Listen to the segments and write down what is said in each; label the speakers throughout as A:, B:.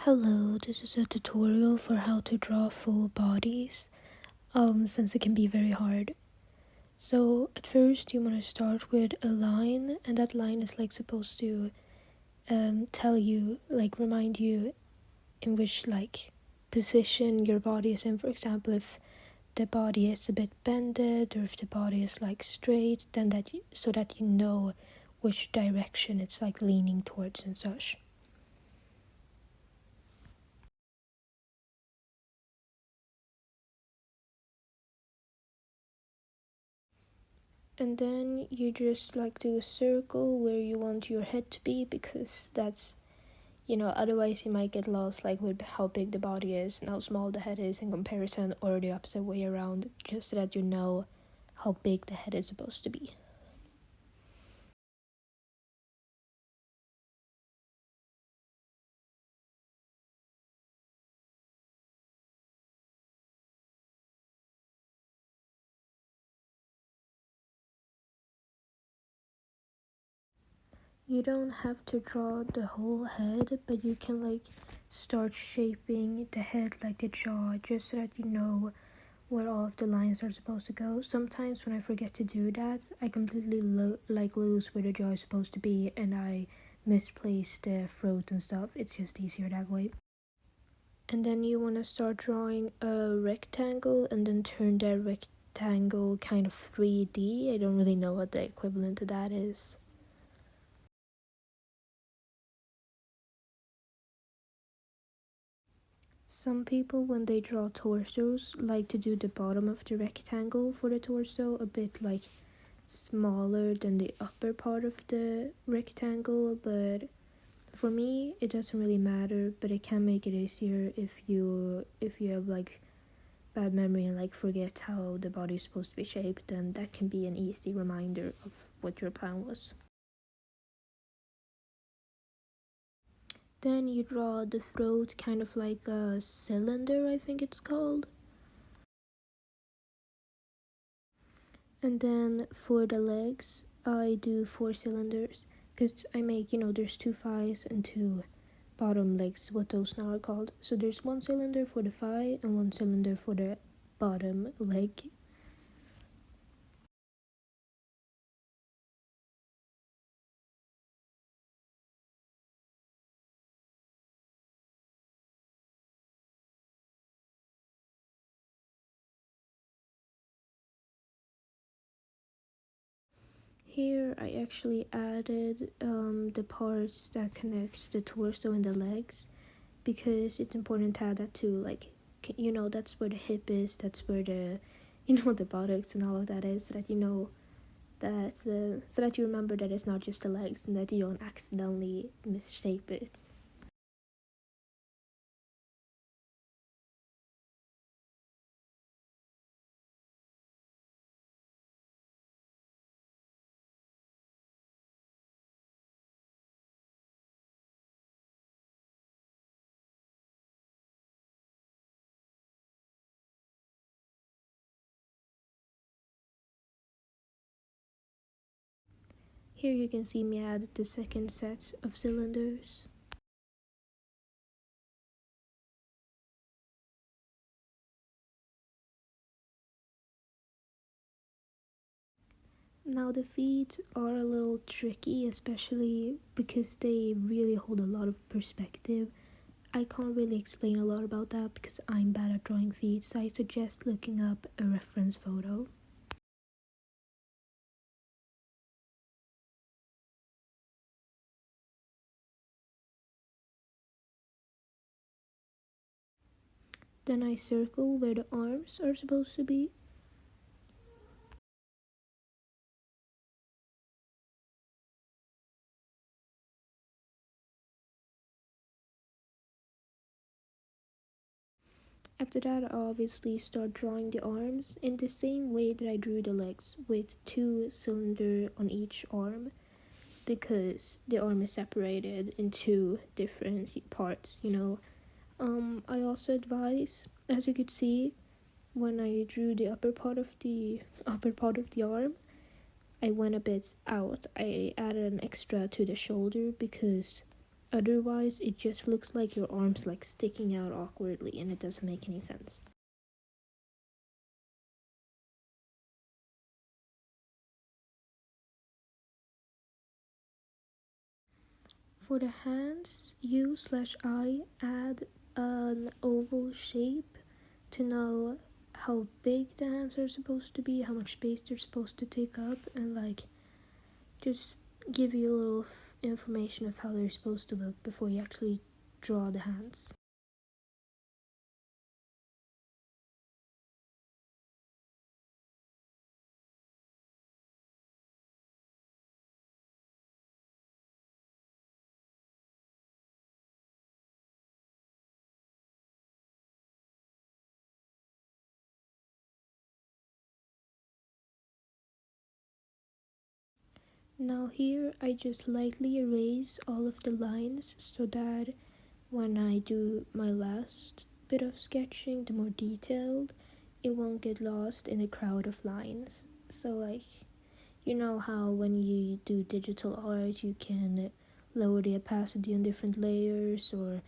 A: Hello, this is a tutorial for how to draw full bodies, since it can be very hard. So at first you want to start with a line, and that line is supposed to tell you, remind you in which position your body is in. For example, if the body is a bit bended or if the body is straight, then so that you know which direction it's leaning towards and such. And then you just do a circle where you want your head to be, because that's, otherwise you might get lost with how big the body is and how small the head is in comparison, or the opposite way around, just so that you know how big the head is supposed to be. You don't have to draw the whole head, but you can start shaping the head, the jaw, just so that you know where all of the lines are supposed to go. Sometimes when I forget to do that, I completely lose where the jaw is supposed to be, and I misplace the throat and stuff. It's just easier that way. And then you want to start drawing a rectangle, and then turn that rectangle kind of 3D. I don't really know what the equivalent to that is. Some people, when they draw torsos, like to do the bottom of the rectangle for the torso a bit smaller than the upper part of the rectangle, but for me it doesn't really matter, but it can make it easier if you have bad memory and forget how the body is supposed to be shaped. Then that can be an easy reminder of what your plan was. Then you draw the throat kind of like a cylinder, I think it's called. And then for the legs, I do 4 cylinders, because I make, there's 2 thighs and 2 bottom legs, what those now are called. So there's 1 cylinder for the thigh and 1 cylinder for the bottom leg. Here I actually added the parts that connects the torso and the legs, because it's important to add that too. That's where the hip is, that's where the the buttocks and all of that is, so that so that you remember that it's not just the legs, and that you don't accidentally misshape it. Here you can see me add the second set of cylinders. Now the feet are a little tricky, especially because they really hold a lot of perspective. I can't really explain a lot about that because I'm bad at drawing feet, so I suggest looking up a reference photo. Then I circle where the arms are supposed to be. After that, I obviously start drawing the arms in the same way that I drew the legs, with 2 cylinders on each arm, because the arm is separated in 2 different parts, I also advise, as you could see, when I drew the upper part of the arm, I went a bit out. I added an extra to the shoulder because Otherwise, it just looks like your arms like sticking out awkwardly and it doesn't make any sense. For the hands, you/I add an oval shape to know how big the hands are supposed to be, how much space they're supposed to take up, and like just give you a little information of how they're supposed to look before you actually draw the hands. Now here I just lightly erase all of the lines so that when I do my last bit of sketching, the more detailed, it won't get lost in a crowd of lines. So like, you know how when you do digital art you can lower the opacity on different layers or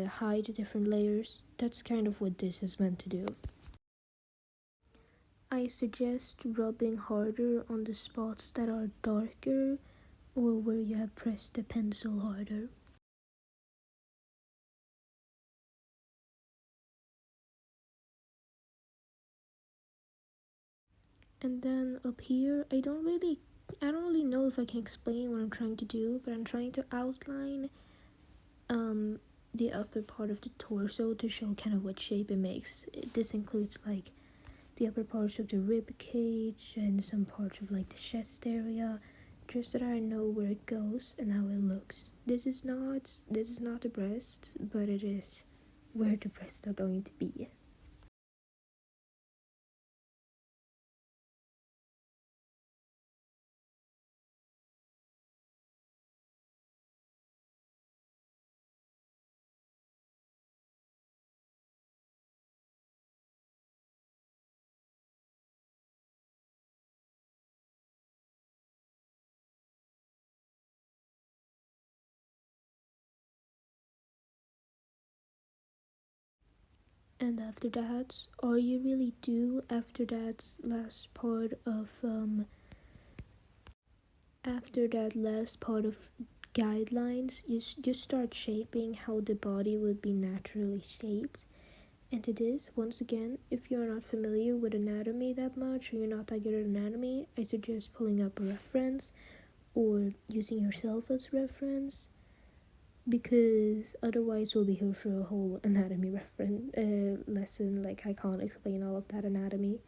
A: hide different layers. That's kind of what this is meant to do. I suggest rubbing harder on the spots that are darker or where you have pressed the pencil harder. And then up here, I don't really know if I can explain what I'm trying to do, but I'm trying to outline the upper part of the torso to show kind of what shape it makes. This includes like the upper parts of the rib cage and some parts of like the chest area, just so that I know where it goes and how it looks. This is not the breast, but it is where the breasts are going to be. And after that, all you really do after that last part of guidelines, you just start shaping how the body would be naturally shaped. And to this, once again, if you're not familiar with anatomy that much or you're not that good at anatomy, I suggest pulling up a reference or using yourself as reference, because otherwise we'll be here for a whole anatomy reference lesson. Like, I can't explain all of that anatomy.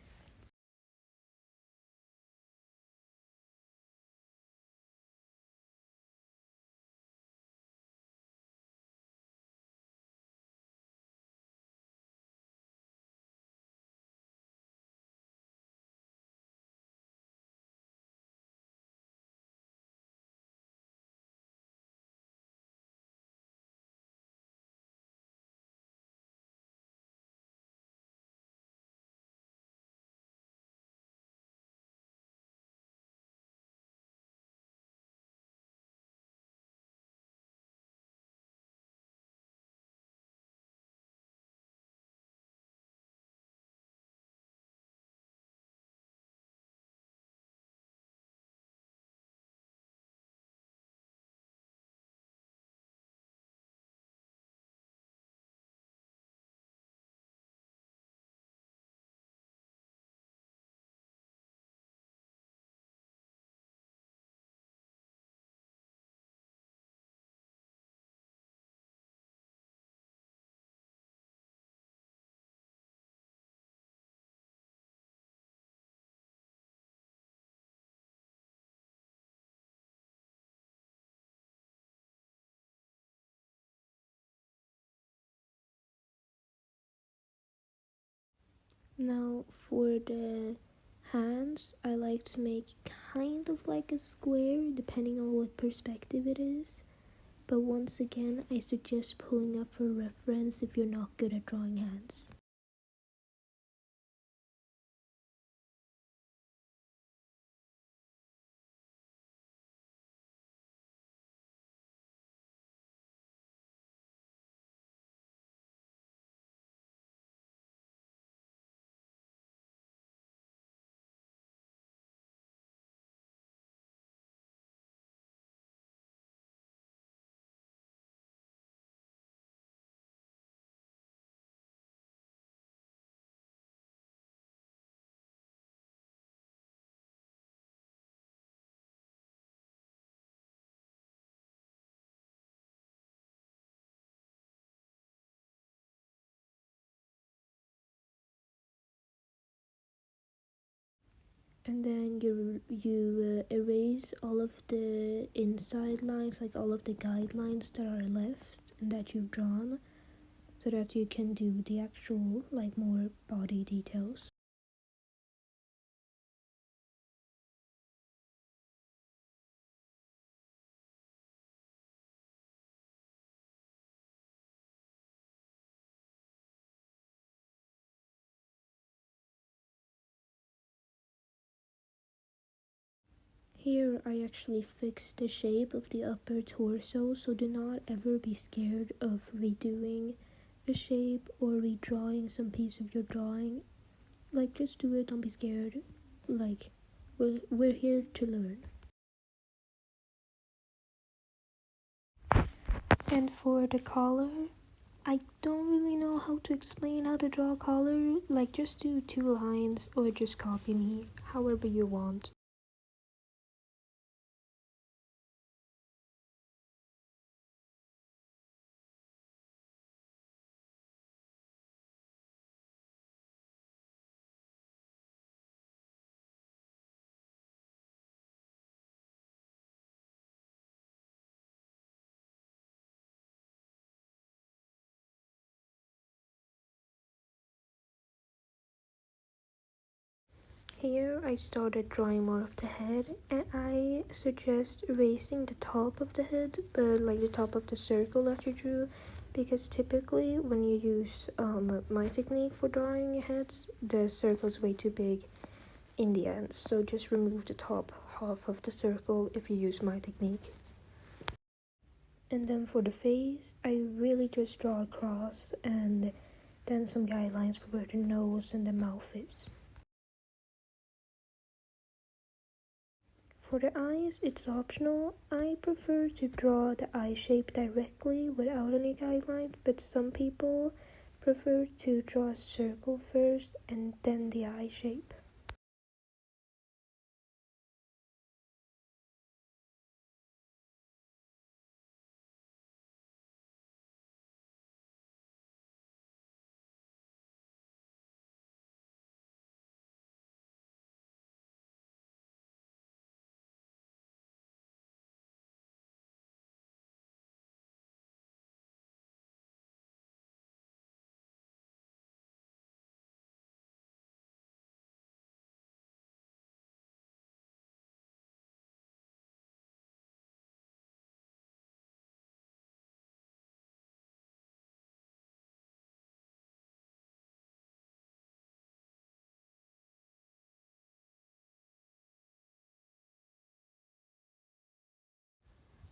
A: Now for the hands, I like to make kind of like a square depending on what perspective it is. But once again, I suggest pulling up for reference if you're not good at drawing hands. And then you erase all of the inside lines, like all of the guidelines that are left and that you've drawn, so that you can do the actual like more body details. Here I actually fixed the shape of the upper torso, so do not ever be scared of redoing a shape or redrawing some piece of your drawing. Like, just do it, don't be scared. Like, we're here to learn. And for the collar, I don't really know how to explain how to draw a collar. Like, just do 2 lines or just copy me, however you want. Here I started drawing more of the head, and I suggest erasing the top of the head, but like the top of the circle that you drew, because typically when you use my technique for drawing heads, the circle's way too big in the end, so just remove the top half of the circle if you use my technique. And then for the face, I really just draw a cross and then some guidelines for where the nose and the mouth is. For the eyes, it's optional. I prefer to draw the eye shape directly without any guidelines, but some people prefer to draw a circle first and then the eye shape.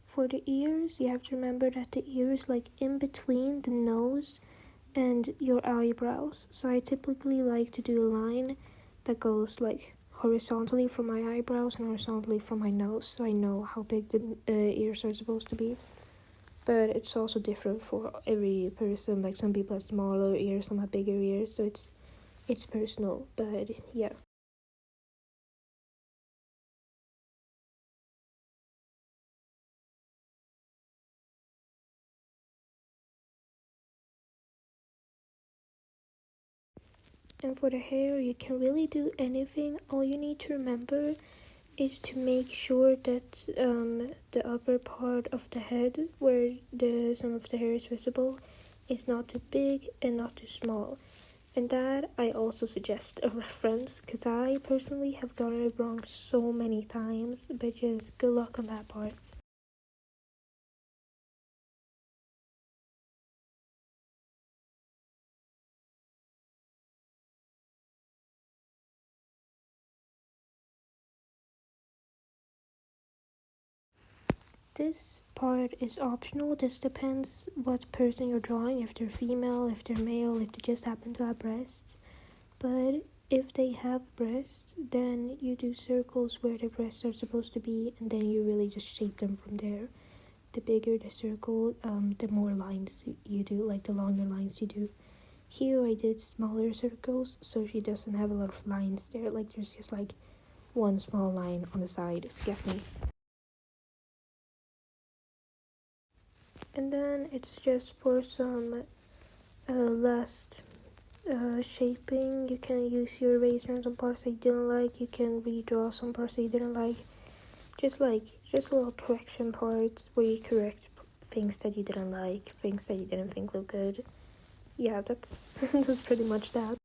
A: For the ears, you have to remember that the ear is like in between the nose and your eyebrows. So I typically like to do a line that goes like horizontally from my eyebrows and horizontally from my nose, so I know how big the ears are supposed to be. But it's also different for every person. Like, some people have smaller ears, some have bigger ears, so it's personal. But yeah. And for the hair, you can really do anything. All you need to remember is to make sure that the upper part of the head, where the some of the hair is visible, is not too big and not too small. And that I also suggest a reference, because I personally have gotten it wrong so many times, but just good luck on that part. This part is optional. This depends what person you're drawing, if they're female, if they're male, if they just happen to have breasts. But if they have breasts, then you do circles where the breasts are supposed to be, and then you really just shape them from there. The bigger the circle, the more lines you do, like the longer lines you do. Here I did smaller circles, so she doesn't have a lot of lines there. Like, there's just like one small line on the side, if you get me. And then it's just for some last shaping. You can use your eraser on some parts that you didn't like. You can redraw some parts that you didn't like. Just little correction parts where you correct things that you didn't like, things that you didn't think look good. Yeah, that's that's pretty much that.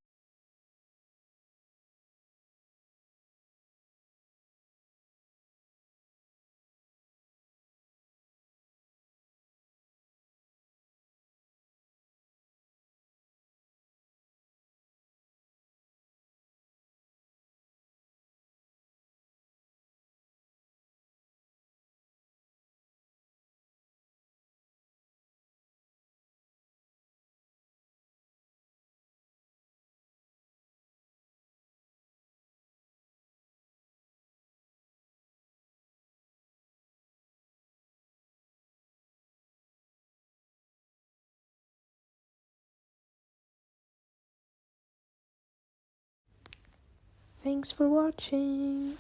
A: Thanks for watching.